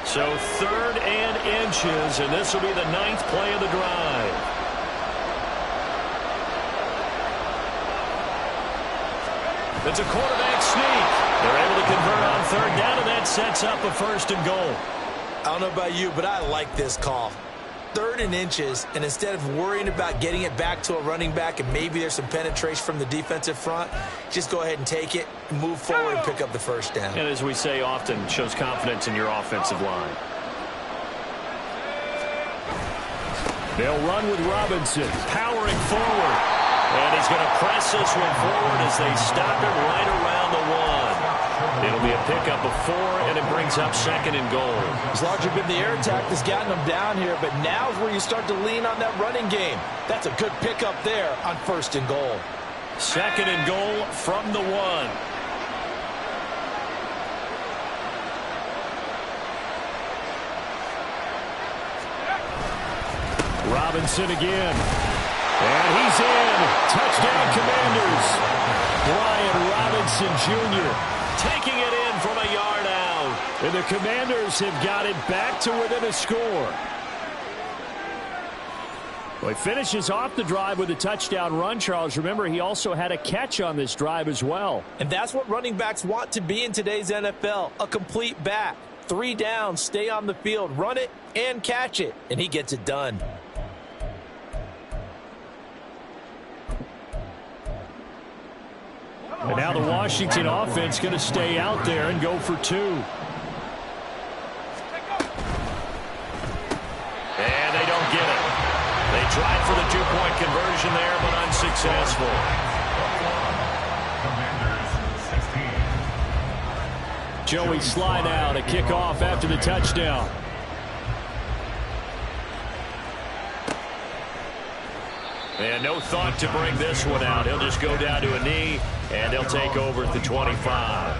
So 3rd and inches, and this will be the 9th play of the drive. It's a quarterback sneak. They're able to convert on 3rd down, and that sets up a 1st and goal. I don't know about you, but I like this call. 3rd and inches, and instead of worrying about getting it back to a running back and maybe there's some penetration from the defensive front, just go ahead and take it, move forward, and pick up the first down. And as we say often, shows confidence in your offensive line. They'll run with Robinson, powering forward. And he's going to press this one forward as they stop him right around the 1. It'll be a pickup of 4, and it brings up 2nd and goal. As largely been the air attack that's gotten them down here, but now is where you start to lean on that running game. That's a good pickup there on 1st and goal. 2nd and goal from the 1. Robinson again. And he's in. Touchdown, Commanders. Brian Robinson Jr. taking it in from a yard out. And the Commanders have got it back to within a score. Well, he finishes off the drive with a touchdown run, Charles. Remember, he also had a catch on this drive as well. And that's what running backs want to be in today's NFL, a complete back. 3 downs, stay on the field, run it, and catch it. And he gets it done. And now the Washington offense going to stay out there and go for 2. And they don't get it. They tried for the 2-point conversion there, but unsuccessful. Joey slide out, a kickoff after the touchdown. And no thought to bring this one out. He'll just go down to a knee, and they'll take over at the 25.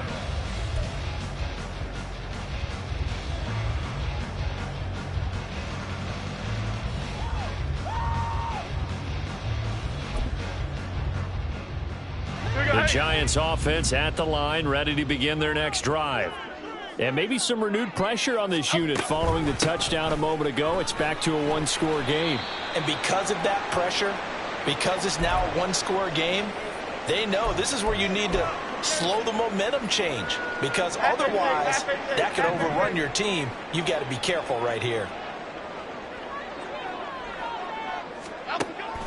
The Giants offense at the line, ready to begin their next drive. And maybe some renewed pressure on this unit following the touchdown a moment ago. It's back to a 1-score game. And because of that pressure, because it's now a 1-score game, they know this is where you need to slow the momentum change, because otherwise that could overrun your team. You've got to be careful right here.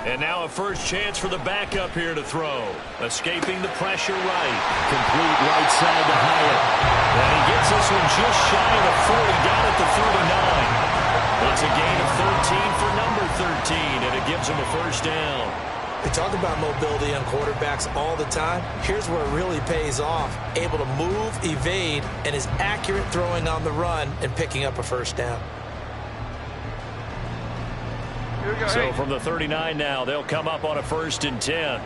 And now a first chance for the backup here to throw. Escaping the pressure right. Complete right side to Hyatt. And he gets this one just shy of the 40, down at the 39. It's a gain of 13 for number 13, and it gives him a first down. We talk about mobility on quarterbacks all the time. Here's where it really pays off. Able to move, evade, and is accurate throwing on the run and picking up a first down. So from the 39 now, they'll come up on a 1st and 10.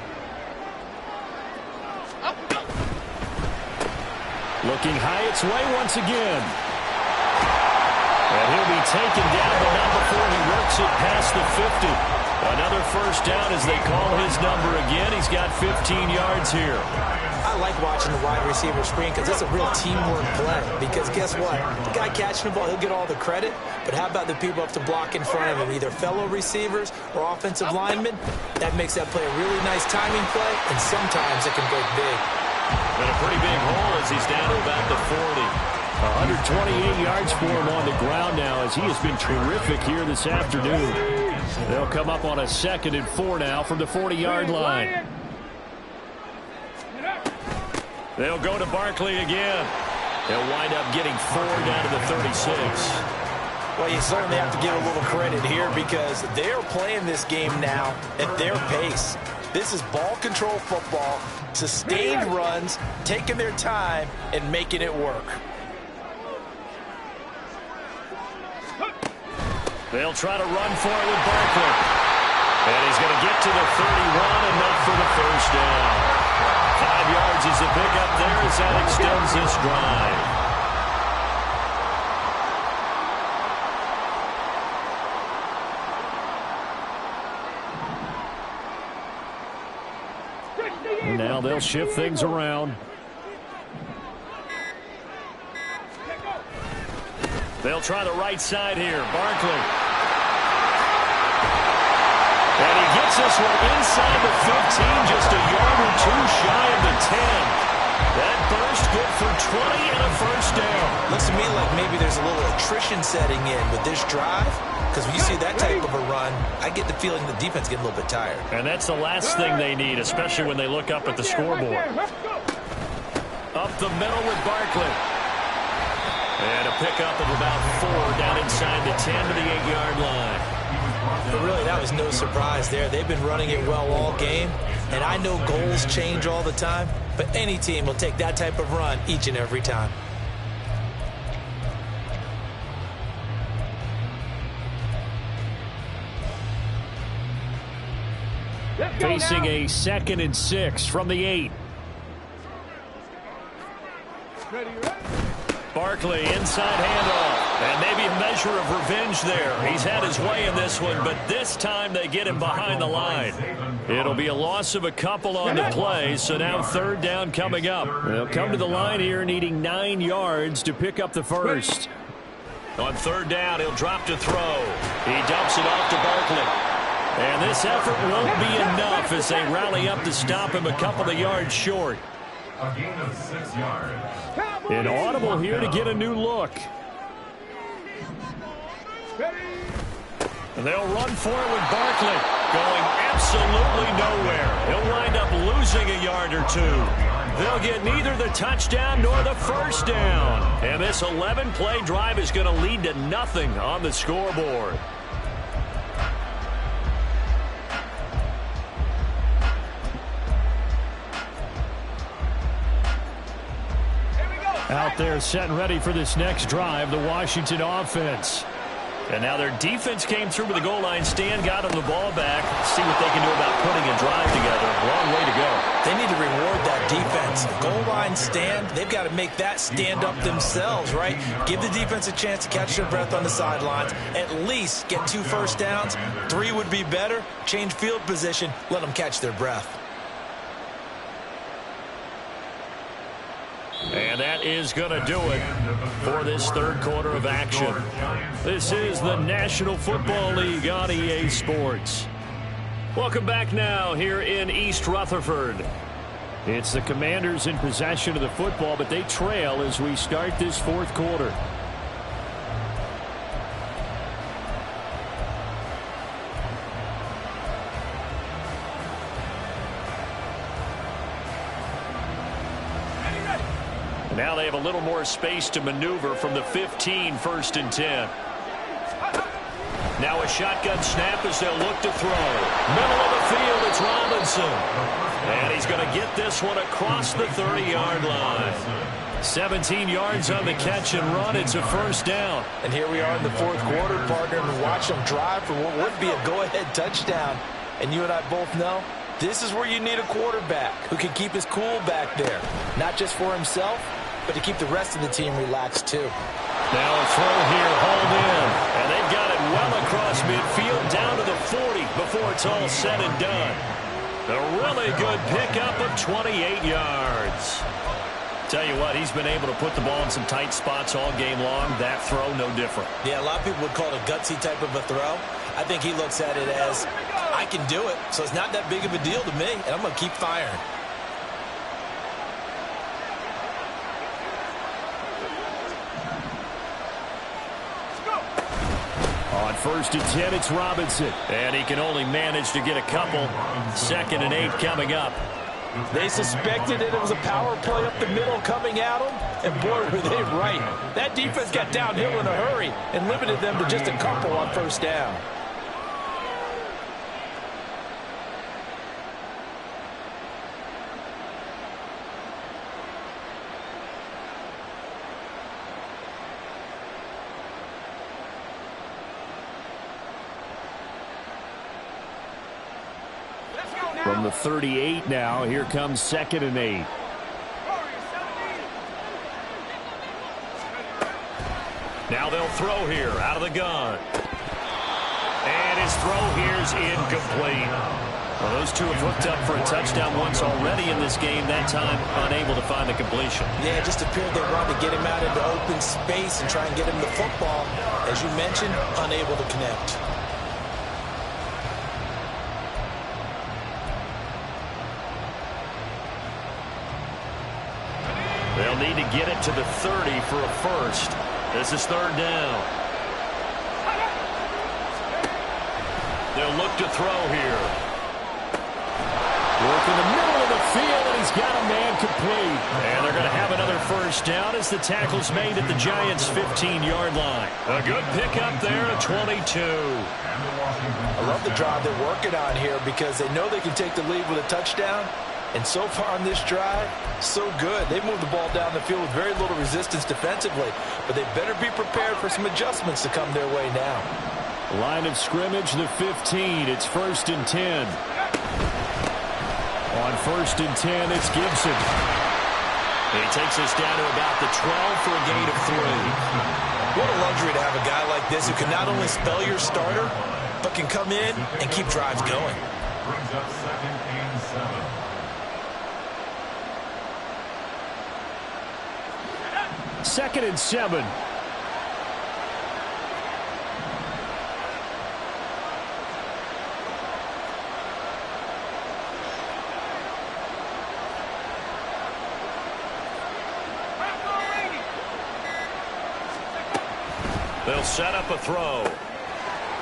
Looking Hyatt's way once again. And he'll be taken down, but not before he works it past the 50. Another first down as they call his number again. He's got 15 yards here. I like watching the wide receiver screen because it's a real teamwork play. Because guess what? The guy catching the ball, he'll get all the credit. But how about the people up to block in front of him, either fellow receivers or offensive linemen? That makes that play a really nice timing play, and sometimes it can break big. And a pretty big hole as he's down to about the 40. 128 yards for him on the ground now as he has been terrific here this afternoon. They'll come up on a 2nd and 4 now from the 40-yard line. They'll go to Barkley again. They'll wind up getting 4 down to the 36. Well, you certainly have to give a little credit here because they're playing this game now at their pace. This is ball control football, sustained runs, taking their time, and making it work. They'll try to run for it with Barkley. And he's going to get to the 31, enough for the first down. 5 yards is a pickup there as that extends this drive. And now they'll shift things around. They'll try the right side here. Barkley. And he gets this one inside the 15, just a yard or 2 shy of the 10. That burst good for 20 and a first down. Looks to me like maybe there's a little attrition setting in with this drive, because when you see that type of a run, I get the feeling the defense getting a little bit tired. And that's the last thing they need, especially when they look up at the scoreboard. Up the middle with Barkley. And a pickup of about 4 down inside the 10 to the 8-yard line. But really, that was no surprise there. They've been running it well all game, and I know goals change all the time, but any team will take that type of run each and every time. Facing a 2nd and 6 from the 8. Barkley, inside handoff. And maybe a measure of revenge there. He's had his way in this one, but this time they get him behind the line. It'll be a loss of a couple on the play, so now 3rd down coming up. They'll come to the line here needing 9 yards to pick up the first. On 3rd down, he'll drop to throw. He dumps it off to Barkley. And this effort won't be enough as they rally up to stop him a couple of yards short. A gain of 6 yards. An audible here to get a new look. And they'll run for it with Barkley going absolutely nowhere. He'll wind up losing a yard or 2. They'll get neither the touchdown nor the first down. And this 11-play drive is going to lead to nothing on the scoreboard. Out there set and ready for this next drive, the Washington offense. And now their defense came through with the goal line stand, got them the ball back. See what they can do about putting a drive together. Long way to go. They need to reward that defense. Goal line stand, they've got to make that stand up themselves, right? Give the defense a chance to catch their breath on the sidelines. At least get 2 first downs. 3 would be better. Change field position. Let them catch their breath. And that is going to do it for this 3rd quarter of action. This is the National Football League on EA Sports. Welcome back now here in East Rutherford. It's the Commanders in possession of the football, but they trail as we start this 4th quarter. Now they have a little more space to maneuver from the 15, 1st and 10. Now a shotgun snap as they'll look to throw. Middle of the field, it's Robinson. And he's going to get this one across the 30-yard line. 17 yards on the catch and run. It's a first down. And here we are in the 4th quarter, partner, and watch them drive for what would be a go-ahead touchdown. And you and I both know this is where you need a quarterback who can keep his cool back there. Not just for himself, but to keep the rest of the team relaxed too. Now a throw here, hauled in. And they've got it well across midfield down to the 40 before it's all said and done. A really good pickup of 28 yards. Tell you what, he's been able to put the ball in some tight spots all game long. That throw, no different. Yeah, a lot of people would call it a gutsy type of a throw. I think he looks at it as, I can do it, so it's not that big of a deal to me, and I'm going to keep firing. On 1st and 10, it's Robinson. And he can only manage to get a couple. 2nd and 8 coming up. They suspected that it was a power play up the middle coming at them, and boy, were they right. That defense got downhill in a hurry and limited them to just a couple on 1st down. From the 38 now, here comes 2nd and 8. Now they'll throw here out of the gun. And his throw here's incomplete. Well, those two have hooked up for a touchdown once already in this game, that time unable to find the completion. Yeah, it just appeared they wanted to get him out into open space and try and get him the football. As you mentioned, unable to connect. They'll need to get it to the 30 for a first. This is third down. They'll look to throw here. Work in the middle of the field, and he's got a man complete. And they're going to have another first down as the tackle's made at the Giants' 15-yard line. A good pickup there at 22. I love the drive they're working on here because they know they can take the lead with a touchdown. And so far on this drive, so good. They've moved the ball down the field with very little resistance defensively. But they better be prepared for some adjustments to come their way now. Line of scrimmage, the 15. It's 1st and 10. On 1st and 10, it's Gibson. He takes us down to about the 12 for a gain of 3. What a luxury to have a guy like this who can not only spell your starter, but can come in and keep drives going. Brings up 2nd and 7. 2nd and 7. They'll set up a throw.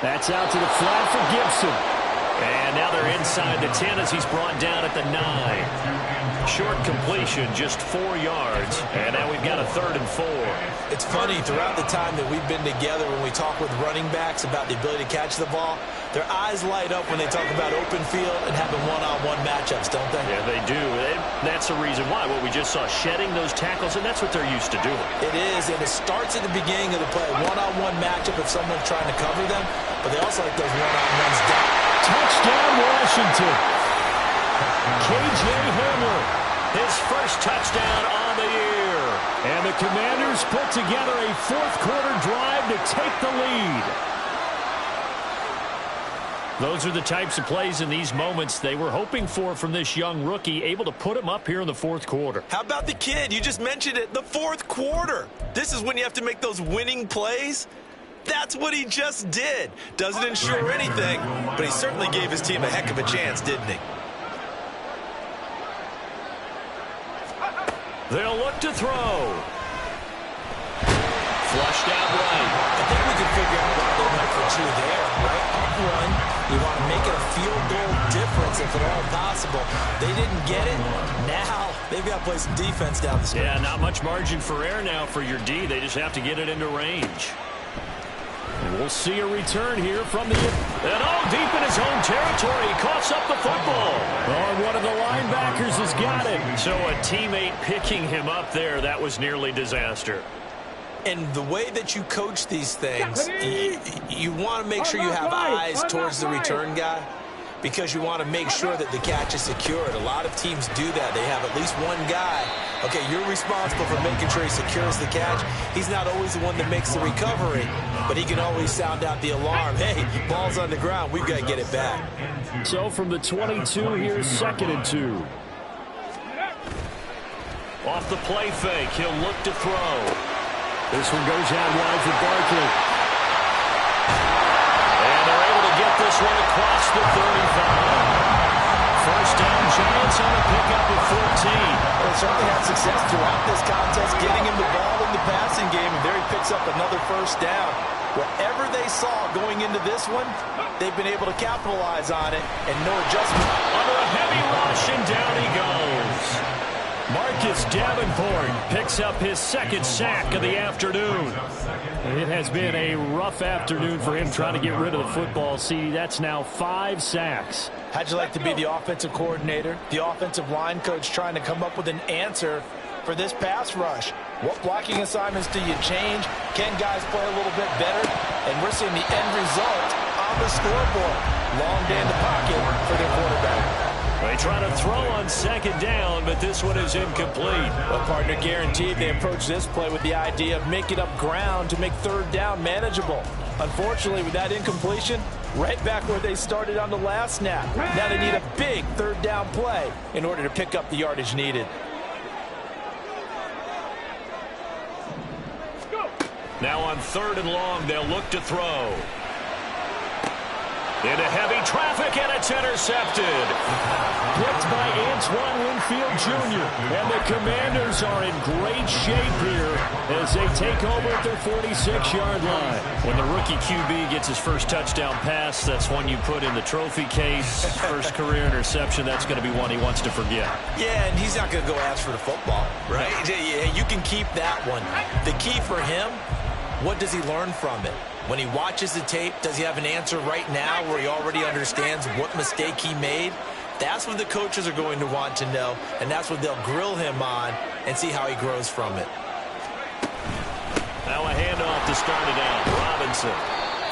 That's out to the flat for Gibson. And now they're inside the 10 as he's brought down at the 9. Short completion, just 4 yards. And now we've got a 3rd and 4. It's funny, throughout the time that we've been together, when we talk with running backs about the ability to catch the ball, their eyes light up when they talk about open field and having one-on-one matchups, don't they? Yeah, they do. That's the reason why. Well, we just saw shedding those tackles, and that's what they're used to doing. It is, and it starts at the beginning of the play. One-on-one matchup if someone's trying to cover them, but they also like those one-on-ones down. Touchdown, Washington. K.J. Hamler, his first touchdown on the year. And the Commanders put together a 4th-quarter drive to take the lead. Those are the types of plays in these moments they were hoping for from this young rookie, able to put him up here in the 4th quarter. How about the kid? You just mentioned it, the 4th quarter. This is when you have to make those winning plays. That's what he just did. Doesn't ensure anything, but he certainly gave his team a heck of a chance, didn't he? They'll look to throw. Flushed out right. I think we can figure out why they went for 2 there, right? Up 1, you want to make it a field goal difference if at all possible. They didn't get it. Now they've got to play some defense down the stretch. Yeah, not much margin for error now for your D. They just have to get it into range. And we'll see a return here from the... And deep in his own territory. He coughs up the football. Oh, one of the linebackers has got it. So a teammate picking him up there, that was nearly disaster. And the way that you coach these things, you want to make sure you have eyes towards the return guy because you want to make sure that the catch is secured. A lot of teams do that. They have at least one guy. Okay, you're responsible for making sure he secures the catch. He's not always the one that makes the recovery, but he can always sound out the alarm. Hey, ball's on the ground. We've got to get it back. So from the 22, here's 2nd and 2. Off the play fake, he'll look to throw. This one goes out wide for Barkley. And they're able to get this one across the 35. First down, Giants on a pickup of 14. They certainly had success throughout this contest, getting him the ball in the passing game, and there he picks up another first down. Whatever they saw going into this one, they've been able to capitalize on it, and no adjustment. Under a heavy rush, and down he goes. Marcus Davenport picks up his 2nd sack of the afternoon. It has been a rough afternoon for him trying to get rid of the football. See, that's now 5 sacks. How'd you like to be the offensive coordinator, the offensive line coach trying to come up with an answer for this pass rush? What blocking assignments do you change? Can guys play a little bit better? And we're seeing the end result on the scoreboard. Long day in the pocket for their quarterback. They try to throw on 2nd down, but this one is incomplete. Well, partner, guaranteed they approach this play with the idea of making up ground to make 3rd down manageable. Unfortunately, with that incompletion, right back where they started on the last snap. Now they need a big 3rd down play in order to pick up the yardage needed. Now on 3rd and long, they'll look to throw. Into heavy traffic, and it's intercepted. Picked by Antoine Winfield Jr. And the Commanders are in great shape here as they take over at their 46-yard line. When the rookie QB gets his first touchdown pass, that's one you put in the trophy case. First career interception, that's going to be one he wants to forget. Yeah, and he's not going to go ask for the football, right? You can keep that one. The key for him, what does he learn from it? When he watches the tape, does he have an answer right now where he already understands what mistake he made? That's what the coaches are going to want to know, and that's what they'll grill him on and see how he grows from it. Now a handoff to start it out. Robinson.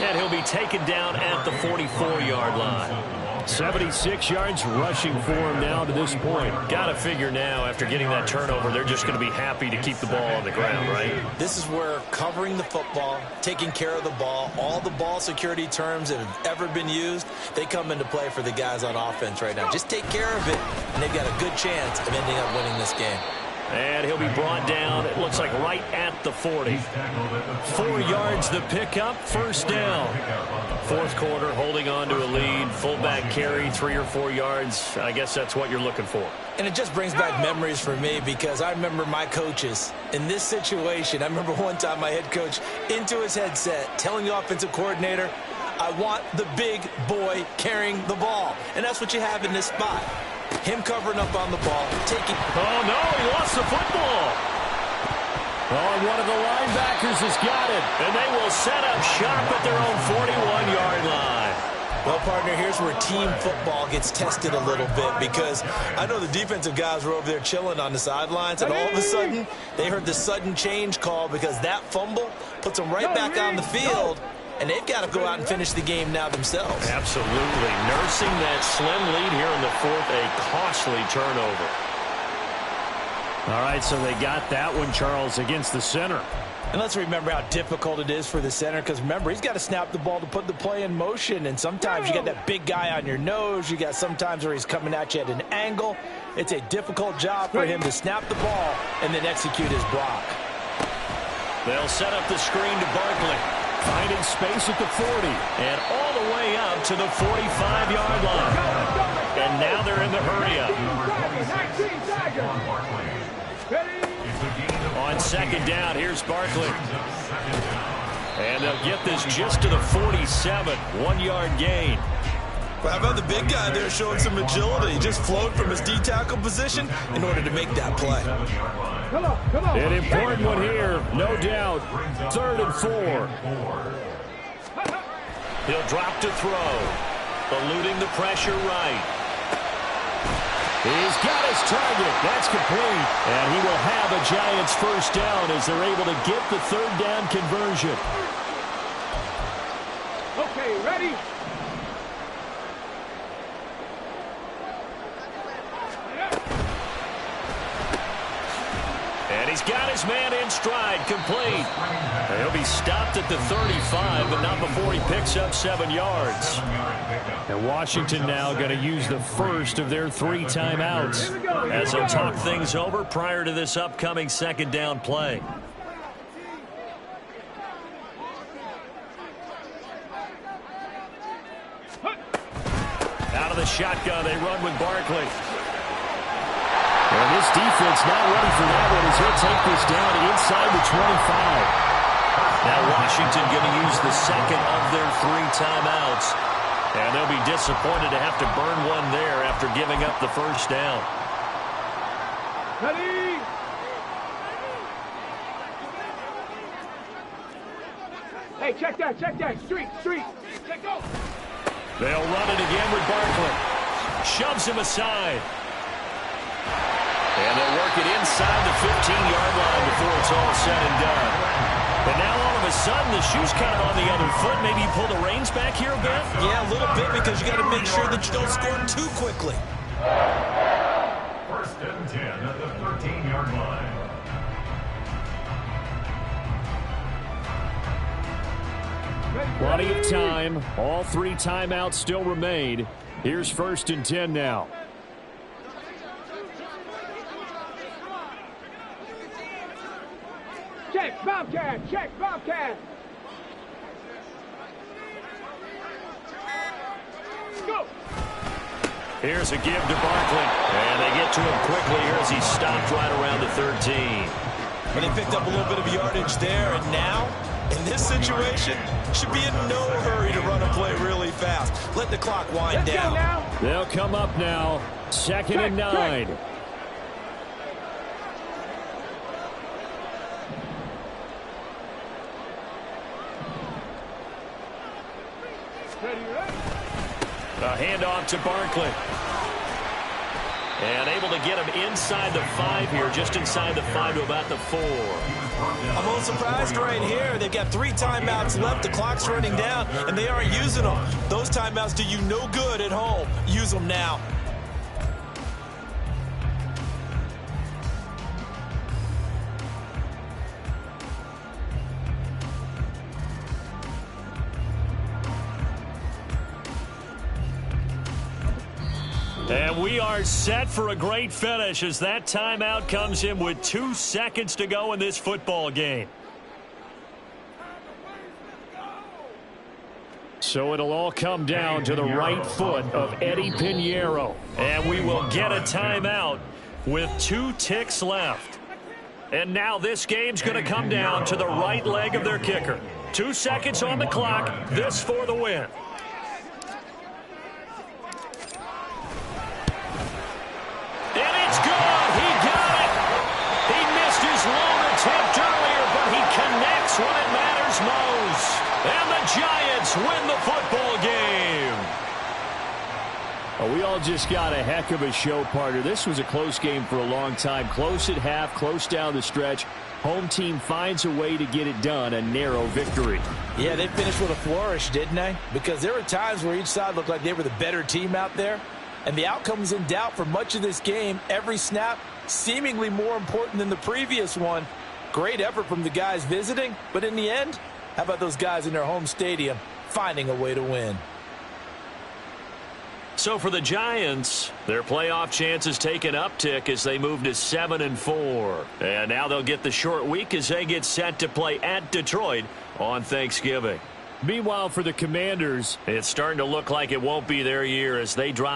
And he'll be taken down at the 44-yard line. 76 yards rushing for him now to this point. Got to figure now, after getting that turnover, they're just going to be happy to keep the ball on the ground, right? This is where covering the football, taking care of the ball, all the ball security terms that have ever been used, they come into play for the guys on offense right now. Just take care of it, and they've got a good chance of ending up winning this game. And he'll be brought down, it looks like right at the 40. 4 yards the pickup, first down. Fourth quarter, holding on to a lead. Fullback carry, 3 or 4 yards. I guess that's what you're looking for. And it just brings back memories for me because I remember my coaches in this situation. I remember one time my head coach into his headset telling the offensive coordinator, I want the big boy carrying the ball. And that's what you have in this spot. Him covering up on the ball, taking... Oh, no, he lost the football. Oh, and one of the linebackers has got it. And they will set up shop at their own 41-yard line. Well, partner, here's where team football gets tested a little bit because I know the defensive guys were over there chilling on the sidelines, and all of a sudden, they heard the sudden change call because that fumble puts them right back on the field. And they've got to go out and finish the game now themselves. Absolutely. Nursing that slim lead here in the fourth, a costly turnover. All right, so they got that one, Charles, against the center. And let's remember how difficult it is for the center because, remember, he's got to snap the ball to put the play in motion. And sometimes you got that big guy on your nose. You got sometimes where he's coming at you at an angle. It's a difficult job for him to snap the ball and then execute his block. They'll set up the screen to Barkley. Finding space at the 40 and all the way up to the 45-yard line. And now they're in the hurry-up. On second down, here's Barkley. And they'll get this just to the 47, 1-yard gain. Well, how about the big guy there showing some agility? He just flowed from his D-tackle position in order to make that play. Come on. An important one here, no doubt. 3rd and 4. He'll drop to throw. Eluding the pressure right. He's got his target. That's complete. And he will have a Giants first down as they're able to get the 3rd down conversion. Okay, ready? And he's got his man in stride, complete. And he'll be stopped at the 35, but not before he picks up 7 yards. And Washington now going to use the first of their 3 timeouts as they'll talk things over prior to this upcoming 2nd down play. Out of the shotgun, they run with Barkley. And this defense not ready for that one as he'll take this down inside the 25. Now Washington going to use the 2nd of their 3 timeouts. And they'll be disappointed to have to burn one there after giving up the first down. Ready? Hey, check that. Street. Check go. They'll run it again with Barkley. Shoves him aside. And they'll work it inside the 15-yard line before it's all said and done. And now all of a sudden the shoe's kind of on the other foot. Maybe you pull the reins back here a bit? Yeah, a little bit because you got to make sure that you don't score too quickly. 1st and 10 at the 13-yard line. Plenty of time. All 3 timeouts still remain. Here's 1st and 10 now. Check, Bobcat. go. Here's a give to Barkley. And they get to him quickly here as he stopped right around the 13. And they picked up a little bit of yardage there. And now, in this situation, should be in no hurry to run a play really fast. Let the clock wind down. Now. They'll come up now. 2nd and 9. A handoff to Barkley. And able to get him inside the 5 here, just inside the 5 to about the 4. I'm a little surprised right here. They've got 3 timeouts left. The clock's running down, and they aren't using them. Those timeouts do you no good at home. Use them now. And we are set for a great finish as that timeout comes in with 2 seconds to go in this football game. So it'll all come down to the right foot of Eddie Pinheiro. And we will get a timeout with 2 ticks left. And now this game's going to come down to the right leg of their kicker. 2 seconds on the clock. This for the win. And it's good. He got it. He missed his long attempt earlier, but he connects when it matters most. And the Giants win the football game. Oh, we all just got a heck of a show, partner. This was a close game for a long time. Close at half, close down the stretch. Home team finds a way to get it done, a narrow victory. Yeah, they finished with a flourish, didn't they? Because there were times where each side looked like they were the better team out there. And the outcome was in doubt for much of this game. Every snap seemingly more important than the previous one. Great effort from the guys visiting. But in the end, how about those guys in their home stadium finding a way to win? So for the Giants, their playoff chances take an uptick as they move to 7-4. And now they'll get the short week as they get set to play at Detroit on Thanksgiving. Meanwhile, for the Commanders, it's starting to look like it won't be their year as they drop